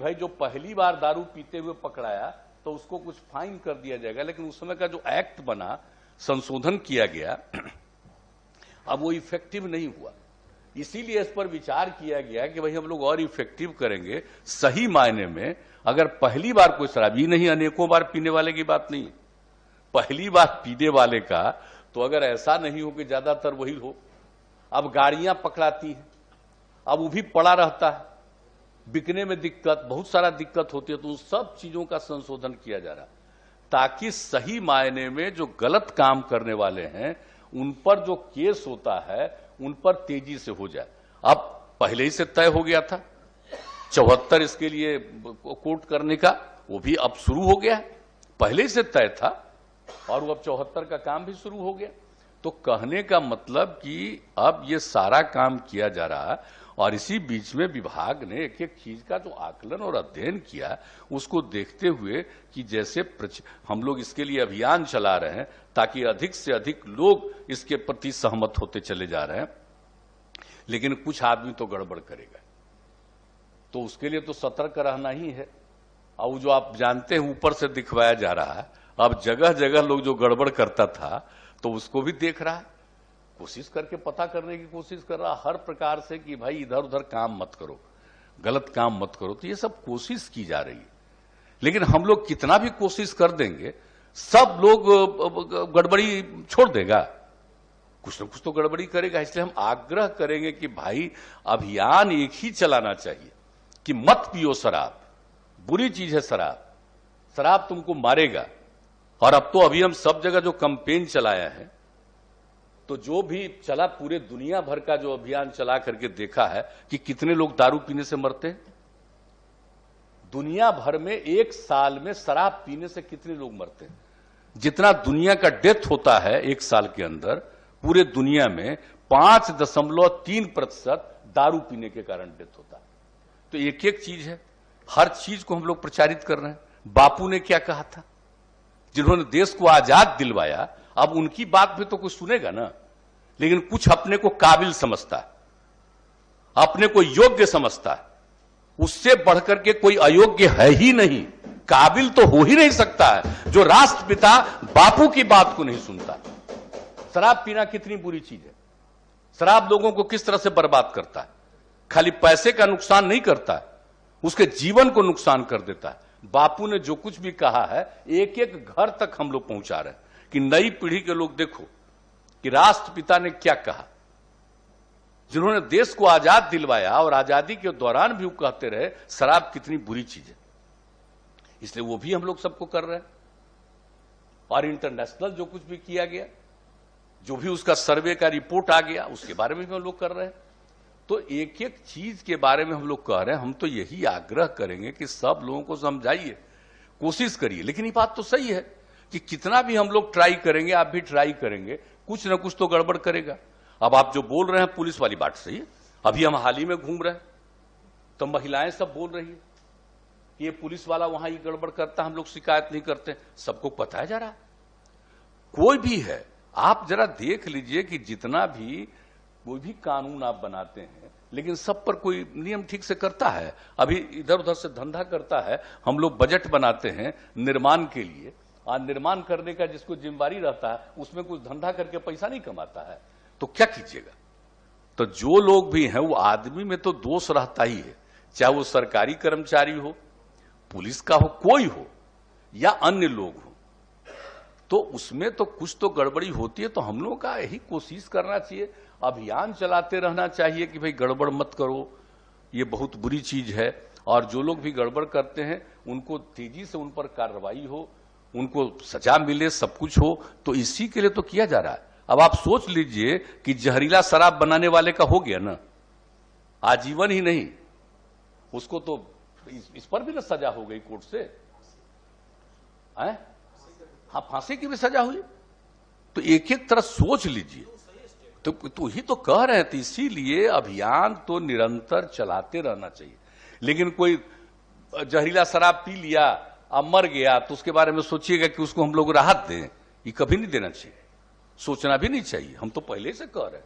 भाई जो पहली बार दारू पीते हुए पकड़ाया तो उसको कुछ फाइन कर दिया जाएगा, लेकिन उस समय का जो एक्ट बना, संशोधन किया गया, अब वो इफेक्टिव नहीं हुआ। इसीलिए इस पर विचार किया गया कि भाई हम लोग और इफेक्टिव करेंगे। सही मायने में अगर पहली बार कोई शराबी, नहीं अनेकों बार पीने वाले की बात नहीं, पहली बार पीने वाले का, तो अगर ऐसा नहीं हो कि ज्यादातर वही हो। अब गाड़ियां पकड़ाती हैं, अब वो भी पड़ा रहता है, बिकने में दिक्कत, बहुत सारा दिक्कत होती है, तो उन सब चीजों का संशोधन किया जा रहा है ताकि सही मायने में जो गलत काम करने वाले हैं उन पर जो केस होता है उन पर तेजी से हो जाए। अब पहले ही से तय हो गया था 74 इसके लिए कोर्ट करने का, वो भी अब शुरू हो गया, पहले ही से तय था और वो अब 74 का काम भी शुरू हो गया। तो कहने का मतलब कि अब ये सारा काम किया जा रहा है और इसी बीच में विभाग ने एक एक चीज का जो आकलन और अध्ययन किया उसको देखते हुए कि जैसे हम लोग इसके लिए अभियान चला रहे हैं ताकि अधिक से अधिक लोग इसके प्रति सहमत होते चले जा रहे हैं, लेकिन कुछ आदमी तो गड़बड़ करेगा, तो उसके लिए तो सतर्क रहना ही है। और जो आप जानते हैं ऊपर से दिखवाया जा रहा है, अब जगह जगह लोग जो गड़बड़ करता था तो उसको भी देख रहा है, कोशिश करके पता करने की कोशिश कर रहा हर प्रकार से कि भाई इधर उधर काम मत करो, गलत काम मत करो। तो ये सब कोशिश की जा रही है, लेकिन हम लोग कितना भी कोशिश कर देंगे सब लोग गड़बड़ी छोड़ देगा, कुछ न कुछ तो गड़बड़ी करेगा। इसलिए हम आग्रह करेंगे कि भाई अभियान एक ही चलाना चाहिए कि मत पियो शराब, बुरी चीज है शराब, शराब तुमको मारेगा। और अब तो अभी हम सब जगह जो कैंपेन चलाया है, तो जो भी चला पूरे दुनिया भर का जो अभियान चला करके देखा है कि कितने लोग दारू पीने से मरते हैं। दुनिया भर में एक साल में शराब पीने से कितने लोग मरते हैं, जितना दुनिया का डेथ होता है एक साल के अंदर, पूरे दुनिया में 5.3% दारू पीने के कारण डेथ होता है। तो एक एक चीज है, हर चीज को हम लोग प्रचारित कर रहे हैं। बापू ने क्या कहा था, जिन्होंने देश को आजाद दिलवाया, अब उनकी बात भी तो कुछ सुनेगा ना, लेकिन कुछ अपने को काबिल समझता है, अपने को योग्य समझता है, उससे बढ़कर के कोई अयोग्य है ही नहीं, काबिल तो हो ही नहीं सकता है जो राष्ट्रपिता बापू की बात को नहीं सुनता। शराब पीना कितनी बुरी चीज है, शराब लोगों को किस तरह से बर्बाद करता है, खाली पैसे का नुकसान नहीं करता है, उसके जीवन को नुकसान कर देता है। बापू ने जो कुछ भी कहा है एक एक घर तक हम लोग पहुंचा रहे हैं कि नई पीढ़ी के लोग देखो कि राष्ट्रपिता ने क्या कहा, जिन्होंने देश को आजाद दिलवाया और आजादी के दौरान भी वो कहते रहे शराब कितनी बुरी चीज है। इसलिए वो भी हम लोग सबको कर रहे हैं। और इंटरनेशनल जो कुछ भी किया गया, जो भी उसका सर्वे का रिपोर्ट आ गया, उसके बारे में भी हम लोग कर रहे हैं। तो एक एक चीज के बारे में हम लोग कह रहे हैं। हम तो यही आग्रह करेंगे कि सब लोगों को समझाइए, कोशिश करिए। लेकिन ये बात तो सही है कि कितना भी हम लोग ट्राई करेंगे, आप भी ट्राई करेंगे, कुछ ना कुछ तो गड़बड़ करेगा। अब आप जो बोल रहे हैं पुलिस वाली बात सही है, अभी हम हाल ही में घूम रहे हैं तो महिलाएं सब बोल रही है कि ये पुलिस वाला वहां ये गड़बड़ करता, हम लोग शिकायत नहीं करते, सबको बताया जा रहा है। कोई भी है, आप जरा देख लीजिए कि जितना भी कोई भी कानून आप बनाते हैं, लेकिन सब पर कोई नियम ठीक से करता है। अभी इधर उधर से धंधा करता है। हम लोग बजट बनाते हैं निर्माण के लिए, और निर्माण करने का जिसको जिम्मेवारी रहता है उसमें कुछ धंधा करके पैसा नहीं कमाता है, तो क्या कीजिएगा। तो जो लोग भी हैं वो आदमी में तो दोष रहता ही है, चाहे वो सरकारी कर्मचारी हो, पुलिस का हो, कोई हो या अन्य लोग हो, तो उसमें तो कुछ तो गड़बड़ी होती है। तो हम लोगों का यही कोशिश करना चाहिए, अभियान चलाते रहना चाहिए कि भाई गड़बड़ मत करो, ये बहुत बुरी चीज है। और जो लोग भी गड़बड़ करते हैं उनको तेजी से उन पर कार्रवाई हो, उनको सजा मिले, सब कुछ हो। तो इसी के लिए तो किया जा रहा है। अब आप सोच लीजिए कि जहरीला शराब बनाने वाले का हो गया ना, आजीवन ही नहीं, उसको तो इस पर भी ना सजा हो गई कोर्ट से, हाँ, फांसी की भी सजा हुई। तो एक एक तरह सोच लीजिए। तो ही तो कह रहे थे, इसीलिए अभियान तो निरंतर चलाते रहना चाहिए। लेकिन कोई जहरीला शराब पी लिया अब मर गया तो उसके बारे में सोचिएगा कि उसको हम लोग राहत दें, ये कभी नहीं देना चाहिए, सोचना भी नहीं चाहिए। हम तो पहले से कह रहे हैं,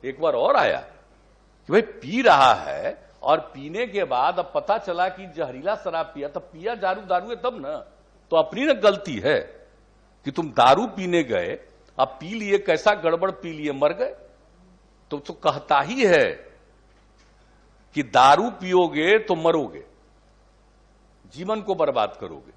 एक बार और आया कि भाई पी रहा है और पीने के बाद अब पता चला कि जहरीला शराब पिया, तब पिया दारू है तब ना, तो अपनी ना गलती है कि तुम दारू पीने गए, अब पी लिए, कैसा गड़बड़ पी लिए, मर गए। तो कहता ही है कि दारू पियोगे तो मरोगे, जीवन को बर्बाद करोगे।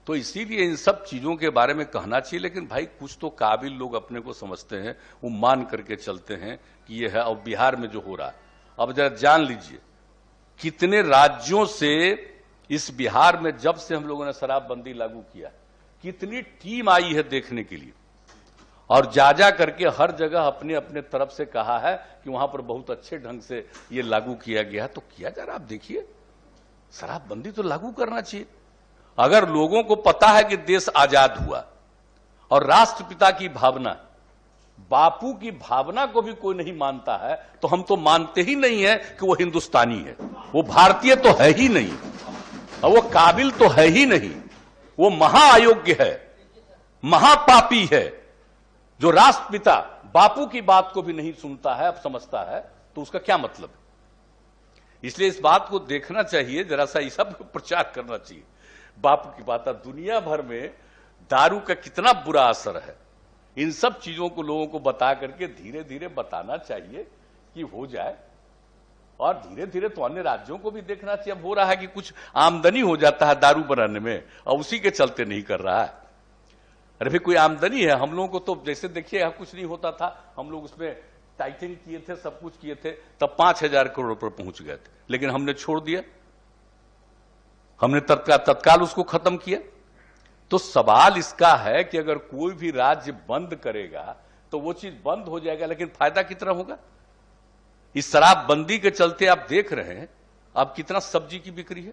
तो इसीलिए इन सब चीजों के बारे में कहना चाहिए। लेकिन भाई कुछ तो काबिल लोग अपने को समझते हैं, वो मान करके चलते हैं कि ये है। और बिहार में जो हो रहा है, अब जरा जान लीजिए कितने राज्यों से इस बिहार में जब से हम लोगों ने शराबबंदी लागू किया, कितनी टीम आई है देखने के लिए, और जा करके हर जगह अपने अपने तरफ से कहा है कि वहां पर बहुत अच्छे ढंग से ये लागू किया गया। तो किया जा रहा, आप देखिए, शराबबंदी तो लागू करना चाहिए। अगर लोगों को पता है कि देश आजाद हुआ और राष्ट्रपिता की भावना, बापू की भावना को भी कोई नहीं मानता है, तो हम तो मानते ही नहीं है कि वो हिंदुस्तानी है, वो भारतीय तो है ही नहीं, और वो काबिल तो है ही नहीं, वो महाअयोग्य है, महापापी है। जो राष्ट्रपिता बापू की बात को भी नहीं सुनता है, अब समझता है, तो उसका क्या मतलब है? इसलिए इस बात को देखना चाहिए, जरा सा इस सब प्रचार करना चाहिए। बापू की बात, दुनिया भर में दारू का कितना बुरा असर है, इन सब चीजों को लोगों को बता करके धीरे धीरे बताना चाहिए कि हो जाए। और धीरे धीरे तो अन्य राज्यों को भी देखना चाहिए। अब हो रहा है कि कुछ आमदनी हो जाता है दारू बनाने में, और उसी के चलते नहीं कर रहा है। अरे भाई कोई आमदनी है, हम लोगों को तो जैसे देखिए कुछ नहीं होता था, हम लोग उसमें टाइटिंग किए थे, सब कुछ किए थे, तब 5,000 करोड़ पर पहुंच गए थे, लेकिन हमने छोड़ दिया, हमने तत्काल उसको खत्म किया। तो सवाल इसका है कि अगर कोई भी राज्य बंद करेगा तो वो चीज बंद हो जाएगा, लेकिन फायदा कितना होगा? इस शराबबंदी के चलते आप देख रहे हैं अब कितना सब्जी की बिक्री है।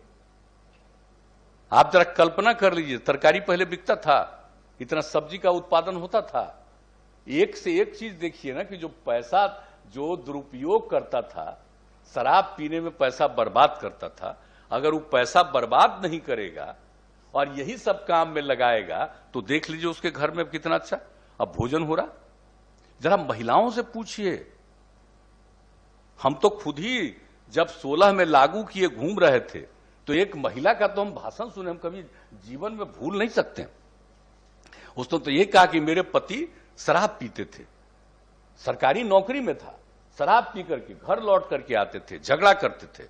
आप जरा कल्पना कर लीजिए, तरकारी पहले बिकता था, इतना सब्जी का उत्पादन होता था, एक से एक चीज देखिए ना कि जो पैसा जो दुरुपयोग करता था, शराब पीने में पैसा बर्बाद करता था, अगर वो पैसा बर्बाद नहीं करेगा और यही सब काम में लगाएगा तो देख लीजिए उसके घर में कितना अच्छा अब भोजन हो रहा। जरा महिलाओं से पूछिए, हम तो खुद ही जब 16 में लागू किए घूम रहे थे, तो एक महिला का तो हम भाषण सुने, हम कभी जीवन में भूल नहीं सकते। उसने तो ये कहा कि मेरे पति शराब पीते थे, सरकारी नौकरी में था, शराब पी करके घर लौट करके आते थे, झगड़ा करते थे,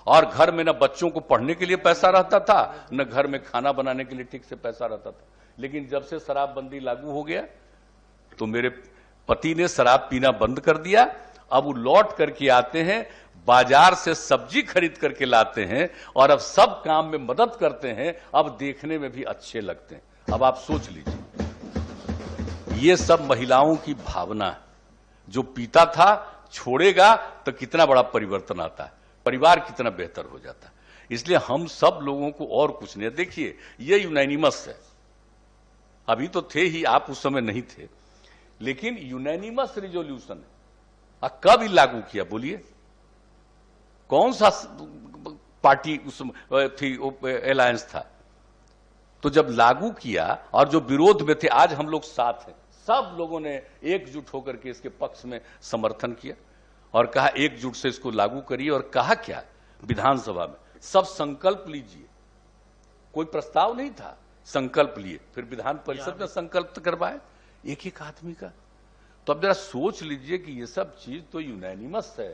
और घर में न बच्चों को पढ़ने के लिए पैसा रहता था, न घर में खाना बनाने के लिए ठीक से पैसा रहता था। लेकिन जब से शराबबंदी लागू हो गया तो मेरे पति ने शराब पीना बंद कर दिया। अब वो लौट करके आते हैं, बाजार से सब्जी खरीद करके लाते हैं, और अब सब काम में मदद करते हैं, अब देखने में भी अच्छे लगते हैं। अब आप सोच लीजिए, ये सब महिलाओं की भावना है। जो पीता था छोड़ेगा तो कितना बड़ा परिवर्तन आता है, परिवार कितना बेहतर हो जाता है। इसलिए हम सब लोगों को और कुछ नहीं, देखिए ये यूनानिमस है, अभी तो थे ही, आप उस समय नहीं थे, लेकिन यूनानिमस रिजोल्यूशन है। कब लागू किया बोलिए? कौन सा पार्टी उस थी, अलायंस था? तो जब लागू किया और जो विरोध में थे, आज हम लोग साथ हैं, सब लोगों ने एकजुट होकर के इसके पक्ष में समर्थन किया और कहा एकजुट से इसको लागू करिए। और कहा क्या विधानसभा में, सब संकल्प लीजिए, कोई प्रस्ताव नहीं था, संकल्प लिए, फिर विधान परिषद में संकल्प करवाए एक एक आदमी का। तो अब जरा सोच लीजिए कि ये सब चीज तो यूनानिमस है,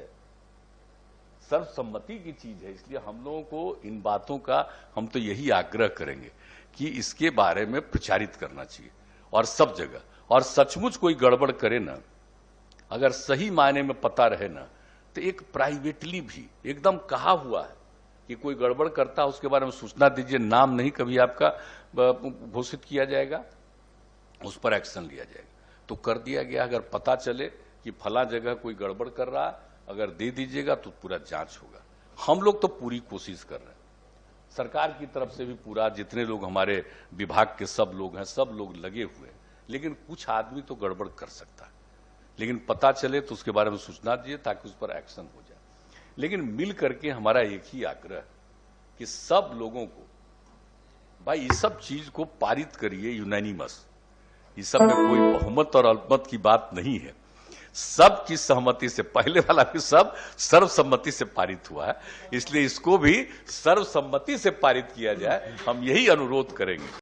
सर्वसम्मति की चीज है। इसलिए हम लोगों को इन बातों का हम तो यही आग्रह करेंगे कि इसके बारे में प्रचारित करना चाहिए और सब जगह। और सचमुच कोई गड़बड़ करे ना, अगर सही मायने में पता रहे ना, तो एक प्राइवेटली भी एकदम कहा हुआ है कि कोई गड़बड़ करता है उसके बारे में सूचना दीजिए, नाम नहीं कभी आपका घोषित किया जाएगा, उस पर एक्शन लिया जाएगा। तो कर दिया गया। अगर पता चले कि फला जगह कोई गड़बड़ कर रहा है, अगर दे दीजिएगा तो पूरा जांच होगा। हम लोग तो पूरी कोशिश कर रहे हैं, सरकार की तरफ से भी पूरा, जितने लोग हमारे विभाग के सब लोग हैं, सब लोग लगे हुए हैं। लेकिन कुछ आदमी तो गड़बड़ कर सकता है, लेकिन पता चले तो उसके बारे में सूचना दीजिए ताकि उस पर एक्शन हो जाए। लेकिन मिल करके हमारा एक ही आग्रह है कि सब लोगों को भाई इस सब चीज को पारित करिए यूनानिमस। इस सब में कोई बहुमत और अल्पमत की बात नहीं है। सबकी सहमति से, पहले वाला भी सब सर्वसम्मति से पारित हुआ है, इसलिए इसको भी सर्वसम्मति से पारित किया जाए, हम यही अनुरोध करेंगे।